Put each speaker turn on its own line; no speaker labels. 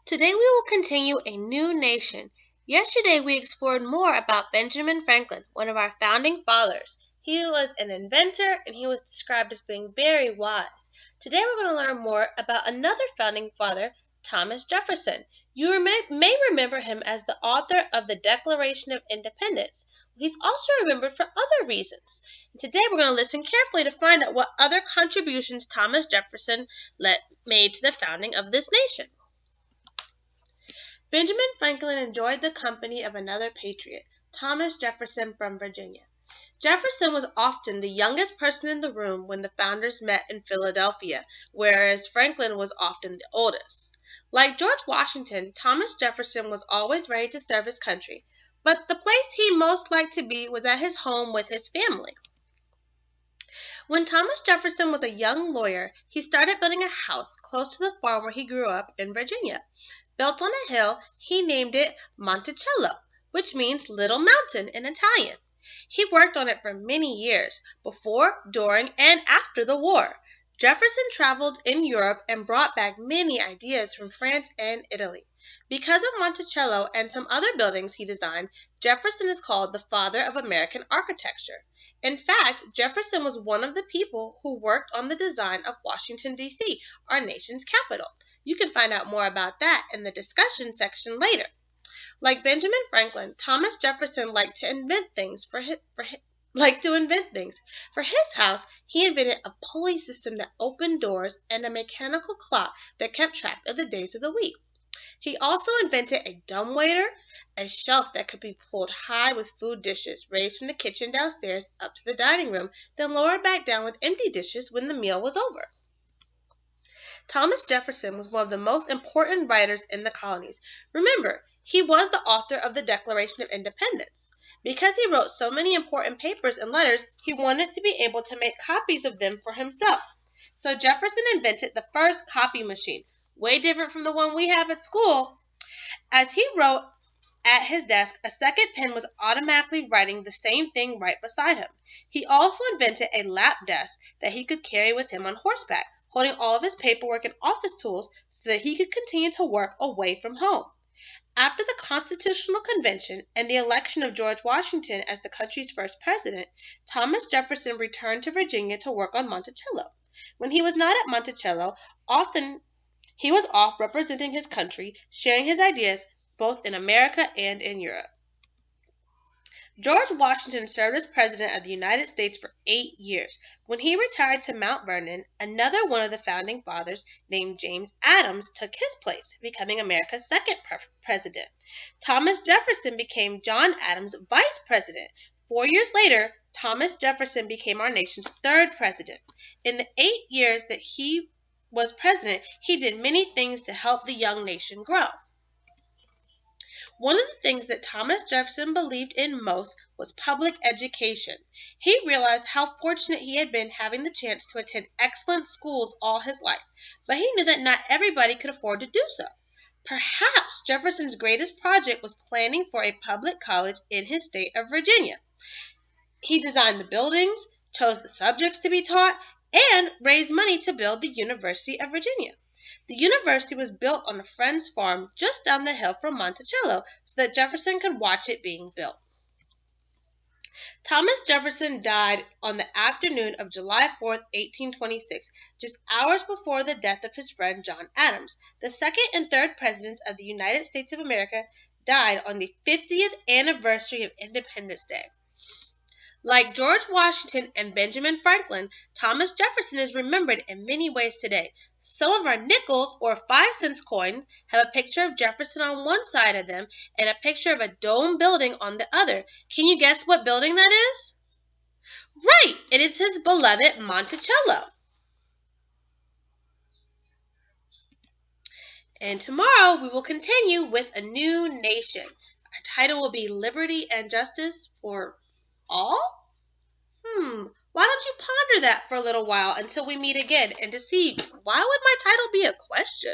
Today we will continue a new nation. Yesterday we explored more about Benjamin Franklin, one of our founding fathers. He was an inventor and he was described as being very wise. Today we're going to learn more about another founding father, Thomas Jefferson. You may remember him as the author of the Declaration of Independence. He's also remembered for other reasons. And today we're going to listen carefully to find out what other contributions Thomas Jefferson made to the founding of this nation. Benjamin Franklin enjoyed the company of another patriot, Thomas Jefferson from Virginia. Jefferson was often the youngest person in the room when the founders met in Philadelphia, whereas Franklin was often the oldest. Like George Washington, Thomas Jefferson was always ready to serve his country, but the place he most liked to be was at his home with his family. When Thomas Jefferson was a young lawyer, he started building a house close to the farm where he grew up in Virginia. Built on a hill, he named it Monticello, which means Little Mountain in Italian. He worked on it for many years, before, during, and after the war. Jefferson traveled in Europe and brought back many ideas from France and Italy. Because of Monticello and some other buildings he designed, Jefferson is called the father of American architecture. In fact, Jefferson was one of the people who worked on the design of Washington, D.C., our nation's capital. You can find out more about that in the discussion section later. Like Benjamin Franklin, Thomas Jefferson liked to invent things. For his house, he invented a pulley system that opened doors and a mechanical clock that kept track of the days of the week. He also invented a dumbwaiter, a shelf that could be pulled high with food dishes raised from the kitchen downstairs up to the dining room, then lowered back down with empty dishes when the meal was over. Thomas Jefferson was one of the most important writers in the colonies. Remember, he was the author of the Declaration of Independence. Because he wrote so many important papers and letters, he wanted to be able to make copies of them for himself. So Jefferson invented the first copy machine, way different from the one we have at school. As he wrote at his desk, a second pen was automatically writing the same thing right beside him. He also invented a lap desk that he could carry with him on horseback, holding all of his paperwork and office tools so that he could continue to work away from home. After the Constitutional Convention and the election of George Washington as the country's first president, Thomas Jefferson returned to Virginia to work on Monticello. When he was not at Monticello, often he was off representing his country, sharing his ideas both in America and in Europe. George Washington served as President of the United States for 8 years. When he retired to Mount Vernon, another one of the founding fathers named James Adams took his place, becoming America's second president. Thomas Jefferson became John Adams' vice president. 4 years later, Thomas Jefferson became our nation's third president. In the 8 years that he was president, he did many things to help the young nation grow. One of the things that Thomas Jefferson believed in most was public education. He realized how fortunate he had been having the chance to attend excellent schools all his life, but he knew that not everybody could afford to do so. Perhaps Jefferson's greatest project was planning for a public college in his state of Virginia. He designed the buildings, chose the subjects to be taught, and raised money to build the University of Virginia. The university was built on a friend's farm just down the hill from Monticello so that Jefferson could watch it being built. Thomas Jefferson died on the afternoon of July 4, 1826, just hours before the death of his friend John Adams. The second and third presidents of the United States of America died on the 50th anniversary of Independence Day. Like George Washington and Benjamin Franklin, Thomas Jefferson is remembered in many ways today. Some of our nickels or 5-cent coins have a picture of Jefferson on one side of them and a picture of a dome building on the other. Can you guess what building that is? Right, it is his beloved Monticello. And tomorrow we will continue with a new nation. Our title will be Liberty and Justice for All? Why don't you ponder that for a little while until we meet again and to see why would my title be a question?